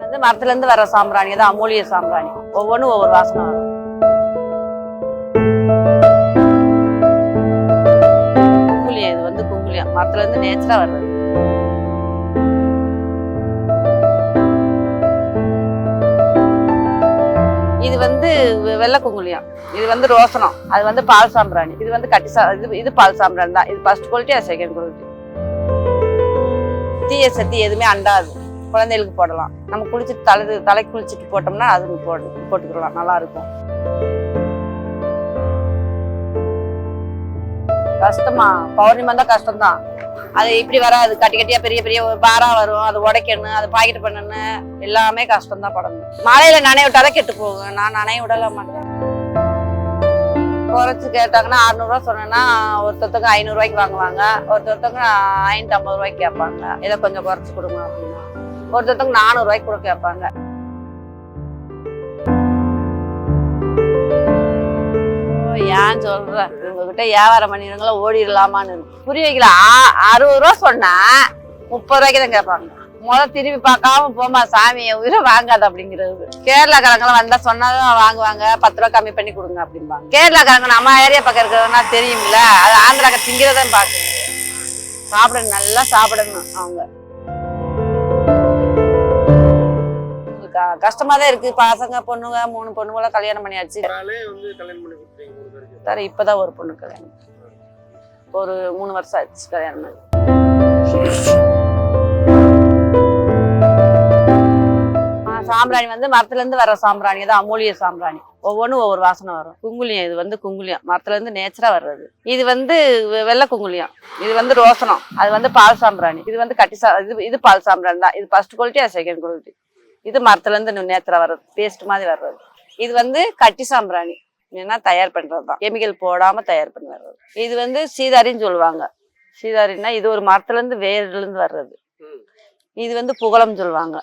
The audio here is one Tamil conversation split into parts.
வந்து மரத்துல இருந்து வர சாம்பிராணி தான் அமூலிய சாம்பிராணி. ஒவ்வொன்றும் ஒவ்வொரு வாசனை வரும். குங்குலியம், இது வந்து குங்குலியம் மரத்துல இருந்து நேச்சரா வர்றது. இது வந்து வெள்ளை குங்குலியம், இது வந்து ரோசனம், அது வந்து பால் சாம்பிராணி, இது வந்து இது பால் சாம்பிராணி தான். இது ஃபர்ஸ்ட் குவாலிட்டி, அது செகண்ட் குவாலிட்டி. தீய சக்தி எதுவுமே அண்டாது, குழந்தைகளுக்கு போடலாம். நம்ம குளிச்சுட்டு தலை குளிச்சுட்டு போட்டோம்னா அது போட்டுக்கலாம், நல்லா இருக்கும். கஷ்டமா? பௌர்ணமி தான் கஷ்டம்தான். அது இப்படி வராது, கட்டி கட்டியா பெரிய பெரிய ஒரு பாரா வரும், அது உடைக்கணும், அது பாக்கெட் பண்ணணும், எல்லாமே கஷ்டம் தான் படணும். மழையில நனைய விட்டாதான் கெட்டு போகும். நான் நனைய விடல மாட்டேன். குறைச்சு கேட்டாங்கன்னா 600 ரூபா சொன்னேன்னா ஒருத்தருக்கு 500 ரூபாய்க்கு வாங்குவாங்க, ஒருத்தருக்கு 550 ரூபாய்க்கு கேட்பாங்க. இதை கொஞ்சம் குறைச்சு கொடுங்க அப்படின்னா ஒருத்தருக்கு 400 ரூபாய்க்கு கூட கேட்பாங்க. ஏன் சொல்ற, உங்ககிட்ட வியாபாரம் பண்ணிடுங்களா ஓடிடலாமான்னு இருக்கு. புரிய வைக்கல. 60 ரூபா சொன்னா 30 ரூபாய்க்கு தான் கேட்பாங்க. திரும்பி பார்க்காம போமா சாமியை உயிரை வாங்காது அப்படிங்கிறது. கேரளாக்காரங்களாம் வந்தா சொன்னாலும் வாங்குவாங்க, 10 ரூபா கம்மி பண்ணி கொடுங்க அப்படிம்பாங்க. கேரளாக்காரங்க நம்ம ஏரியா பக்கம் இருக்கிறதுனா தெரியும்ல, அது ஆந்திராக்க திங்கிறதான் பாக்குங்க. சாப்பிடணும், நல்லா சாப்பிடணும். அவங்க கஷ்டமா தான் இருக்கு. பசங்க பொண்ணுங்க 3 பொண்ணுங்கள கல்யாணம் பண்ணியாச்சு. இப்பதான் ஒரு பொண்ணு கல்யாணம், ஒரு 3 வருஷம் ஆச்சு கல்யாணம் பண்ணி. சாம்பிராணி வந்து மரத்துல இருந்து வர சாம்பிராணி தான் அமூலிய சாம்பிராணி. ஒவ்வொன்றும் ஒவ்வொரு வாசனை வரும். குங்குலியம், இது வந்து குங்குலியம் மரத்துல இருந்து நேச்சரா வர்றது. இது வந்து வெள்ளை குங்குலியம், இது வந்து ரோசனம், அது வந்து பால் சாம்பிராணி, இது வந்து இது பால் சாம்பிராணி தான். இது ஃபர்ஸ்ட் குவாலிட்டி, அது செகண்ட் குவாலிட்டி. இது மரத்துல இருந்து நேச்சரா வர்றது, பேஸ்ட் மாதிரி வர்றது. இது வந்து கட்டி சாம்பிராணி, ஏன்னா தயார் பண்றதுதான், கெமிக்கல் போடாம தயார் பண்ணி வர்றது. இது வந்து சீதாரின்னு சொல்லுவாங்க. சீதாரின்னா இது ஒரு மரத்துல இருந்து வேர்ல இருந்து வர்றது. இது வந்து புகழம் சொல்லுவாங்க.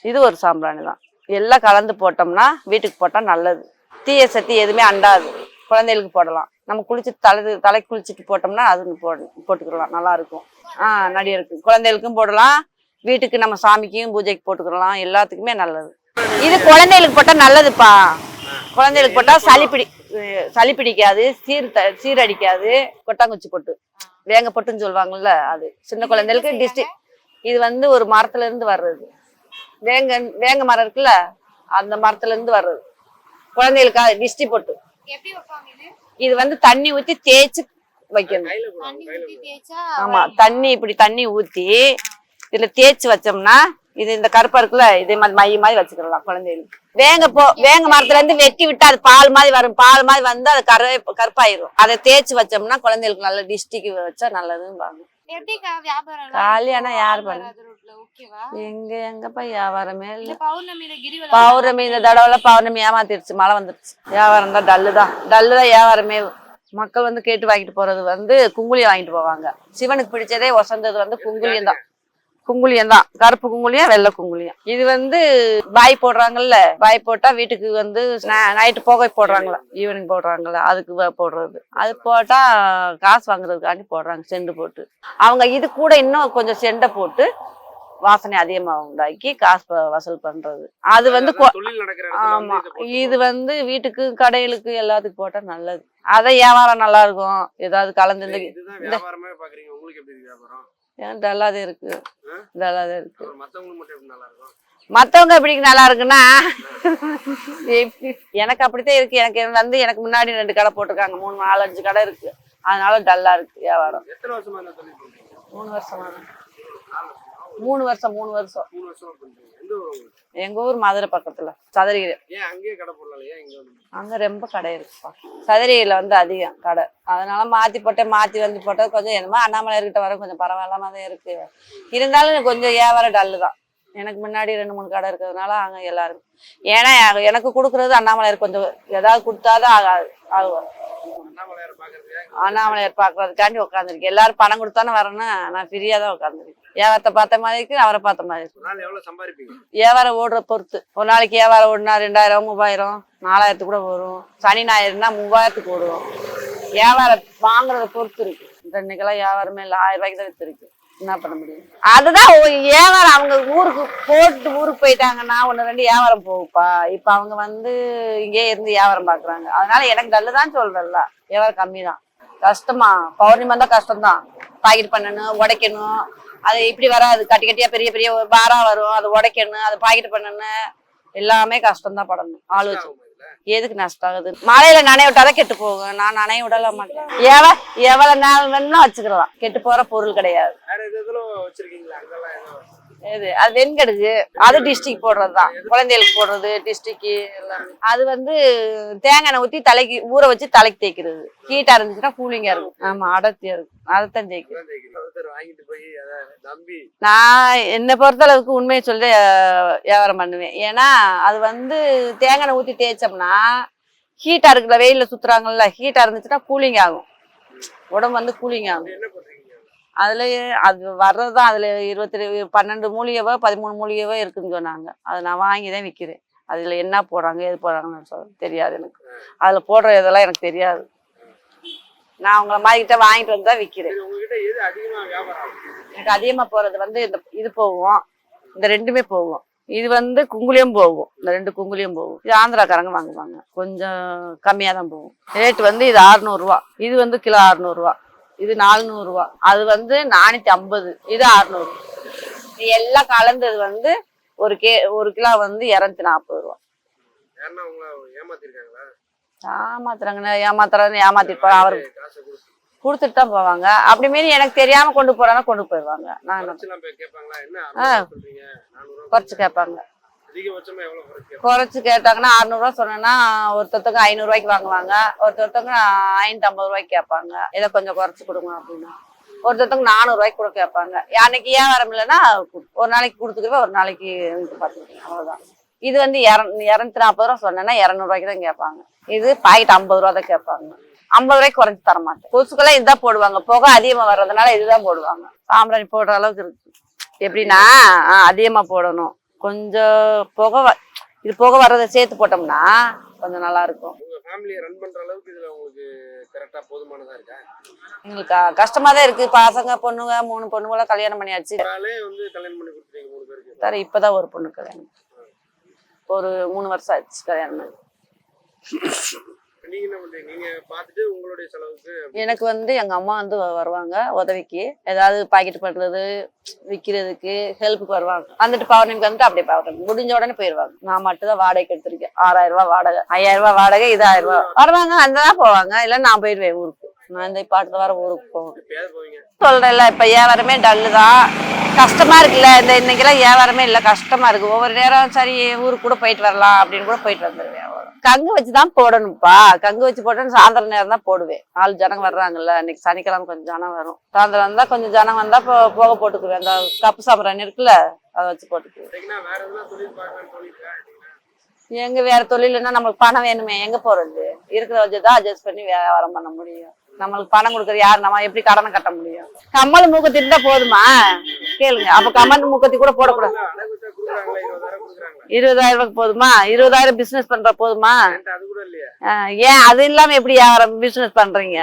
இது ஒரு சாம்பிராணி தான். எல்லாம் கலந்து போட்டோம்னா வீட்டுக்கு போட்டா நல்லது. தீய சக்தி எதுவுமே அண்டாது, குழந்தைகளுக்கு போடலாம். நம்ம தலை குளிச்சுட்டு போட்டோம்னா அது போட்டுக்கலாம், நல்லா இருக்கும். நடிகருக்கு குழந்தைகளுக்கும் போடலாம், வீட்டுக்கு நம்ம சாமிக்கும் பூஜைக்கு போட்டுக்கலாம், எல்லாத்துக்குமே நல்லது. இது குழந்தைகளுக்கு போட்டா நல்லதுப்பா. குழந்தைகளுக்கு போட்டா சளி பிடிக்காது, சீரடிக்காது. கொட்டாங்குச்சி பொட்டு, வேங்க பொட்டுன்னு சொல்லுவாங்கல்ல, அது சின்ன குழந்தைகளுக்கு டிஸ்ட்ரிக். இது வந்து ஒரு மரத்துல இருந்து வர்றது. வேங்க மரம் இருக்குல்ல, அந்த மரத்துல இருந்து வர்றது. குழந்தைகளுக்காக டிஸ்டி பொட்டு. இது வந்து தண்ணி ஊத்தி தேய்ச்சி வைக்கணும். ஆமா, தண்ணி ஊத்தி இதுல தேய்ச்சி வச்சோம்னா இது இந்த கருப்பா இருக்குல்ல, இதே மாதிரி மை மாதிரி வச்சுக்கலாம் குழந்தைகளுக்கு. வேங்க மரத்துல இருந்து வெட்டி விட்டா அது பால் மாதிரி வரும். பால் மாதிரி வந்து அது கருப்பாயிரும். அதை தேய்ச்சி வச்சோம்னா குழந்தைகளுக்கு நல்ல டிஸ்டிக்கு வச்சா நல்லதுன்னு பாங்க. கல்யாணம் யாரு பண்ண எங்கப்பா வியாபாரமே இல்ல. பௌர்ணமி இந்த தடவை பௌர்ணமி ஏமாத்திருச்சு, மழை வந்துருச்சு. வியாபாரம் தான் டல்லுதான் வியாபாரமே. மக்கள் வந்து கேட்டு வாங்கிட்டு போறது வந்து குங்குலியம் வாங்கிட்டு போவாங்க. சிவனுக்கு பிடிச்சதே வசந்தது வந்து குங்குலியம் தான். கருப்பு குங்குலியம், வெள்ளை குங்குலியம். இது வந்து பாய் போடுறாங்கல்ல, பாய் போட்டா வீட்டுக்கு வந்து நைட்டு போகை போடுறாங்களா, ஈவினிங் போடுறாங்களா, அதுக்கு போடுறது. அது போட்டா காசு வாங்குறதுக்காண்டி போடுறாங்க, செண்டு போட்டு. அவங்க இது கூட இன்னும் கொஞ்சம் செண்டை போட்டு வாசனை அதிகமாக உண்டாக்கி காசு வசூல் பண்றது. அது வந்து ஆமா, இது வந்து வீட்டுக்கு கடைகளுக்கு எல்லாத்துக்கும் போட்டா நல்லது. அதை வியாபாரம் நல்லா இருக்கும். ஏதாவது கலந்து டல்லாதே இருக்கு. மத்தவங்க எப்படி நல்லா இருக்குன்னா எனக்கு அப்படித்தான் இருக்கு. எனக்கு முன்னாடி 2 கடை போட்டிருக்காங்க, 3 4 5 கடை இருக்கு. அதனால டல்லா இருக்கு வியாபாரம். 3 வருஷமா? 3 வருஷம். எங்க ஊர் மதுரை பக்கத்துல சதுரகிரி. அங்க ரொம்ப கடை இருக்குப்பா. சதுரகிரியில வந்து அதிகம் கடை. அதனால மாத்தி போட்டது கொஞ்சம் என்னமோ அண்ணாமலையர்கிட்ட வர கொஞ்சம் பரவாயில்லாம தான் இருக்கு. இருந்தாலும் கொஞ்சம் வியாபாரம் டல்லு தான். எனக்கு முன்னாடி 2 3 கடை இருக்கிறதுனால அங்க எல்லாரும், ஏன்னா எனக்கு கொடுக்கறது அண்ணாமலையர் கொஞ்சம் ஏதாவது கொடுத்தாதான் ஆகும். அண்ணாமலையார் பாக்குறதுக்காண்டி உட்காந்துருக்கு. எல்லாரும் பணம் கொடுத்தானே வரணும், நான் ஃப்ரீயா தான் உட்காந்துருக்கேன். வியாபாரத்தை பார்த்த மாதிரி இருக்கு, அவரை பார்த்த மாதிரி இருக்கு. வியாபாரம் ஓடுற பொறுத்து. ஒரு நாளைக்கு வியாபாரம் ஓடுனா 2000 3000 4000 கூட வரும். சனி ஞாயிறுனா 3000 ஓடுவோம். வியாபாரம் வாங்குறத பொறுத்து இருக்கு. இன்னைக்கெல்லாம் வியாபாரமே இல்லை, 1000 ரூபாய்க்கு தான் வித்து இருக்கு. என்ன பண்ண முடியும்? அதுதான் வியாபாரம். அவங்க ஊருக்கு போயிட்டாங்கன்னா ஒண்ணு ரெண்டு வியாபாரம் போகுப்பா. இப்ப அவங்க வந்து இங்கே இருந்து வியாபாரம் பாக்குறாங்க. அதனால எனக்கு நல்லதான் சொல்றேன்ல, வியாபாரம் கம்மி தான். கஷ்டமா, பௌர்ணமி வந்தா கஷ்டம்தான். பாக்கெட் பண்ணணும், உடைக்கணும். அது இப்படி வராது, கட்டி கட்டியா பெரிய பெரிய பாரா வரும். அதை உடைக்கணும், அதை பாக்கெட் பண்ணணும், எல்லாமே கஷ்டம் தான் படணும். ஆளு வச்சு எதுக்கு நஷ்டம் ஆகுது? மழையில நனைய விட்டாதான் கெட்டு போகும். நான் நனைய விடல மாட்டேன். எவ்வளவு நாள் வேணும்னா வச்சுக்கலாம். கெட்டு போற பொருள் கிடையாது. அது வெண்கடுகு, அது டிஸ்டிக் போடுறதுதான். குழந்தைகளுக்கு போடுறது டிஸ்டிக் எல்லாமே. அது வந்து தேங்காய் எண்ணெய் ஊத்தி தலைக்கு ஊற வச்சு தலைக்கு தேய்க்கிறது. ஹீட்டா இருந்துச்சுன்னா கூலிங்கா இருக்கும். ஆமா, அடர்த்தியா இருக்கும். அதைத்தான் தேய்க்கிறேன். நான் என்னை பொறுத்த அளவுக்கு உண்மையை சொல்லி வியாபாரம் பண்ணுவேன். ஏன்னா அது வந்து தேங்காய் எண்ணெய் ஊத்தி தேய்ச்சோம்னா ஹீட்டா இருக்குல்ல, வெயில்ல சுத்துறாங்கல்ல, ஹீட்டா இருந்துச்சுன்னா கூலிங் ஆகும். உடம்பு வந்து கூலிங் ஆகும். அதுல அது வர்றதுதான். அதுல 12 மூலிகைவோ 13 மூலிகைவோ இருக்குன்னு சொன்னாங்க. அதை நான் வாங்கிதான் விற்கிறேன். அதுல என்ன போடுறாங்க எது போடுறாங்கன்னு சொல்ல தெரியாது எனக்கு. அதுல போடுற இதெல்லாம் எனக்கு தெரியாது. நான் உங்களை மாதிரிகிட்ட வாங்கிட்டு வந்து தான் விற்கிறேன். எனக்கு அதிகமா போறது வந்து இது போகும், இந்த ரெண்டுமே போகும். இது வந்து குங்குலியம் போகும், இந்த 2 குங்குலியம் போகும். இது ஆந்திராக்காரங்க வாங்குவாங்க, கொஞ்சம் கம்மியா தான் போகும். ரேட் வந்து இது 600 ரூபா. இது வந்து கிலோ 600 ரூபா. இது 400 ரூபா. அது வந்து 450. இது 600. இது எல்லாம் கலந்தது வந்து ஒரு கிலோ வந்து 240 ரூபா. ஏமாத்திட்டு அவரு கொடுத்துட்டு தான் போவாங்க. அப்படி மீறி எனக்கு தெரியாம கொண்டு போறாங்க, கொண்டு போயிடுவாங்க. நான் குறைச்சு கேட்பாங்க. குறைச்சு கேட்டாங்கன்னா 600 ரூபா சொன்னா ஒருத்தருக்கு 500 ரூபாய்க்கு வாங்குவாங்க. ஒருத்தருக்கு 550 ரூபாய்க்கு கேட்பாங்க. இதை கொஞ்சம் குறைச்சு கொடுங்க அப்படின்னா. ஒருத்தருக்கு 400 ரூபாய்க்கு கூட கேட்பாங்க. அன்னைக்கு வியாபாரம் இல்லைன்னா ஒரு நாளைக்கு கொடுத்துக்குவேன், ஒரு நாளைக்கு பார்த்துக்குவேன். அவ்வளவுதான். இது வந்து 240 ரூபா சொன்னா 200 ரூபாய்க்கு தான் கேட்பாங்க. இது பாக்கெட் 50 ரூபா தான் கேட்பாங்க. 50 ரூபாய்க்கு குறைச்சி தர மாட்டேன். கொசுக்கெல்லாம் இதுதான் போடுவாங்க. புகை அதிகமா வர்றதுனால இதுதான் போடுவாங்க. சாம்பிராணி போடுற அளவுக்கு இருக்கு. எப்படின்னா அதிகமா போடணும். கொஞ்சம் இது புகை வர்றதை சேர்த்து போட்டோம்னா கொஞ்சம் நல்லா இருக்கும். எங்களுக்கு கஷ்டமா தான் இருக்கு. பசங்க பொண்ணுங்க 3 பொண்ணுங்கள கல்யாணம் பண்ணியாச்சு. இப்பதான் ஒரு பொண்ணு கல்யாணம், ஒரு 3 வருஷம் ஆச்சு கல்யாணம். எனக்கு வந்து எங்க அம்மா வந்து வருவாங்க உதவிக்கு. ஏதாவது பாக்கெட் பண்றது விற்கிறதுக்கு ஹெல்ப்புக்கு வருவாங்க. வந்துட்டு பௌர்ணமிக்கு வந்துட்டு அப்படியே பௌர்ணமி முடிஞ்ச உடனே போயிடுவாங்க. நான் மட்டும் தான் வாடகைக்கு எடுத்திருக்கேன். 6000 ரூபாய் வாடகை, 5000 ரூபாய் வாடகை, இது 1000 ரூபாய். வருவாங்க, அங்கதான் போவாங்க. இல்ல நான் போயிடுவேன் ஊருக்கு. நான் இந்த பாட்டுல வர ஊருக்கு போவேன். சொல்றேன்ல, இப்ப வியாபாரமே டல்லு தான். கஷ்டமா இருக்குல்ல. இன்னைக்கெல்லாம் வியாபாரமே இல்ல, கஷ்டமா இருக்கு. ஒவ்வொரு நேரம் சரி ஊருக்கு கூட போயிட்டு வரலாம் அப்படின்னு கூட போயிட்டு வந்துருவேன். கங்கு வச்சுதான் போடணும்ப்பா. கங்கு வச்சு போட்டேன்னு சாயந்தரம் நேரம் தான் போடுவேன். 4 ஜனம் வர்றாங்கல்ல. இன்னைக்கு சனிக்கிழமை கொஞ்சம் ஜனம் வரும். சாயந்தரம் வந்தா கொஞ்சம் ஜனம் வந்தா போக போட்டுக்குவேன். அந்த கப்பு சாம்பிராணி இருக்குல்ல, அதை வச்சு போட்டுக்குவேன். எங்க வேற தொழில்னா நம்மளுக்கு பணம் வேணுமே, எங்க போறது? இருக்கிற வச்சுதான் அட்ஜஸ்ட் பண்ணி வியாபாரம் பண்ண முடியும். நம்மளுக்கு பணம் கொடுக்குறது யாரு? நம்ம எப்படி கடனை கட்ட முடியும்? கம்மல் மூக்கத்தி இருந்தா போதுமா? கேளுங்க. அப்ப கம்மல் மூக்கத்தி கூட போடக்கூடாது. 20,000 ரூபாய்க்கு போதுமா? 20,000 பிசினஸ் பண்ற போதுமா? ஏன் அது இல்லாம எப்படி வியாபாரம் பிசினஸ் பண்றீங்க?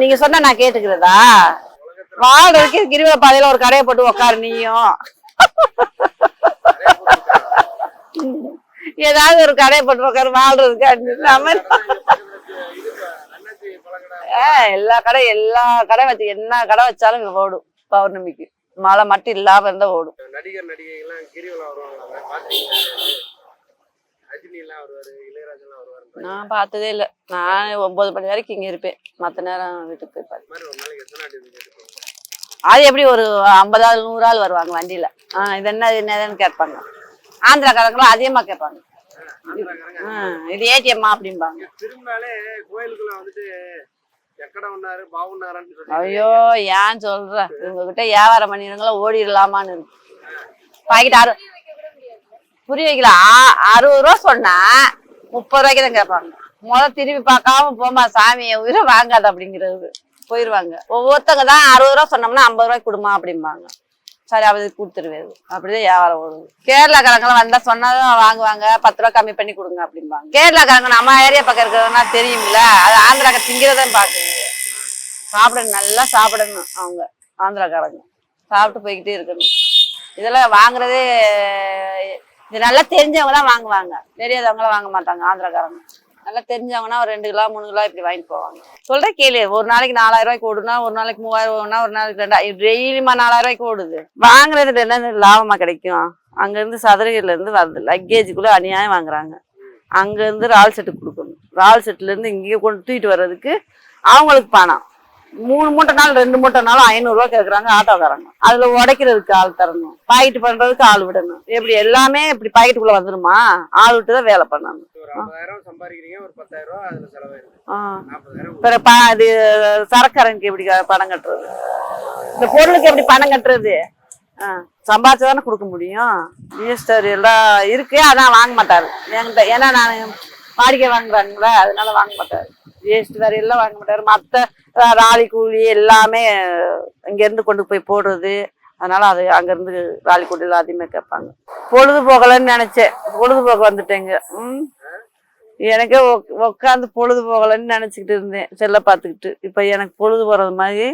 நீங்க சொன்னா நான் கேட்டுக்கிறதா? வாழ்றதுக்கு கிரிவல பாதையில ஒரு கடையை போட்டு உக்காரு நீயும். ஏதாவது ஒரு கடையை போட்டு உட்காரு வாழ்றதுக்கு. எல்லா கடை வச்சு என்ன கடை வச்சாலும் ஓடும். பௌர்ணமிக்கு மழை மட்டும் இல்லாம இருந்தா ஓடும். நடிகர் நடிகைகள்லாம் கிரிவலம் வருவாங்க. நான் பார்த்ததே இல்லை. நான் 9 மணி வரைக்கும் இங்க இருப்பேன். மத்த நேரம் வீட்டுக்கு போய். அது எப்படி ஒரு 50 ஆள் 100 ஆள் வருவாங்க வண்டியில. இது என்னன்னு கேட்பாங்க. ஆந்திராக்காரங்களும் அதிகமா கேட்பாங்க. இது ஏடிஎம்மா அப்படிம்பாங்க. கோயிலுக்குள்ள வந்துட்டு ஐயோ ஏன் சொல்ற? உங்ககிட்ட வியாபாரம் பண்ணிருங்களா ஓடிடலாமான்னு இருக்கு. பாக்கெட் புரிய வைக்கல. 60 ரூபா சொன்னா 30 ரூபாய்க்கு தான் கேட்பாங்க. திரும்பி பார்க்காம போமா சாமியை உயிரை வாங்காத அப்படிங்கிறது போயிருவாங்க. ஒவ்வொருத்தங்க தான் 60 ரூபா சொன்னோம்னா 50 ரூபாய்க்கு கொடுமா அப்படிம்பாங்க. சரி அவரு கொடுத்துருவேது. அப்படிதான் வியாபாரம் ஓடுது. கேரளாக்காரங்களாம் வந்தா சொன்னாலும் வாங்குவாங்க. 10 ரூபா கம்மி பண்ணி கொடுங்க அப்படிம்பாங்க. கேரளாக்காரங்க நம்ம ஏரியா பக்கம் இருக்கிறதுனா தெரியும்ல. அது ஆந்திராக்க திங்கிறதான் பாக்குங்க. சாப்பிடணும், நல்லா சாப்பிடணும். ஆந்திராக்காரங்க சாப்பிட்டு போய்கிட்டே இருக்கணும். இதெல்லாம் வாங்குறதே இது நல்லா தெரிஞ்சவங்க தான் வாங்குவாங்க, தெரியாதவங்களாம் வாங்க மாட்டாங்க. ஆந்திராக்காரங்க நல்லா தெரிஞ்சவங்கன்னா ஒரு 2 கிலோ 3 கிலோ இப்படி வாங்கிட்டு போவாங்க. சொல்றேன் கேளு, ஒரு நாளைக்கு 4000 ரூபாய்க்கு ஓடுனா, ஒரு நாளைக்கு 3000 ஓடுனா, ஒரு நாளைக்கு 2000, டெய்லியுமா 4000 ரூபாய்க்கு ஓடுது. வாங்குறதுல என்ன லாபமா கிடைக்கும்? அங்க இருந்து சதுரகிரில இருந்து வருது லக்கேஜுக்குள்ள அநியாயம் வாங்குறாங்க. அங்க இருந்து ரால் செட்டு கொடுக்கணும், ரால் செட்டுல இருந்து இங்கேயே கொண்டு தூக்கிட்டு வர்றதுக்கு அவங்களுக்கு பணம். 3 மூட்டை நாள் 2 மூட்டை நாளும் 500 ரூபாய் கேட்கறாங்க ஆட்டோக்காரங்க. அதுல உடைக்கிறதுக்கு ஆள் தரணும், பாக்கெட் பண்றதுக்கு ஆள் விடணும். எப்படி எல்லாமே இப்படி பாக்கெட்டுக்குள்ள வந்துருமா? ஆள் விட்டுதான் வேலை பண்ணணும். ஒரு 50,000 சம்பாதிக்கிறீங்க, ஒரு 10,000 ரூபா அதுல செலவாயிருது. 40,000 பிற இது சரக்கரனுக்கு எப்படி பணம் கட்டுறது? இந்த பொருளுக்கு எப்படி பணம் கட்டுறது? சம்பாதிச்சு தானே கொடுக்க முடியும். ஜிஎஸ்டி எல்லாம் இருக்கு, அதான் வாங்க மாட்டாரு என்கிட்ட. ஏன்னா நான் வாடிக்கை வாங்குறாங்களா, அதனால வாங்க மாட்டாரு. ஜிஎஸ்டி வேற எல்லாம் வாங்க மாட்டாரு. மற்ற ராலி கூலி எல்லாமே இங்க இருந்து கொண்டு போய் போடுறது. அதனால அது அங்க இருந்து ராலி கூலி எல்லாத்தையுமே கேட்பாங்க. பொழுதுபோகலன்னு நினைச்சேன், பொழுதுபோக்கு வந்துட்டேங்க. எனக்கே உட்காந்து பொழுது போகலன்னு நினைச்சுக்கிட்டு இருந்தேன் செல்ல பார்த்துக்கிட்டு. இப்ப எனக்கு பொழுது போறது மாதிரி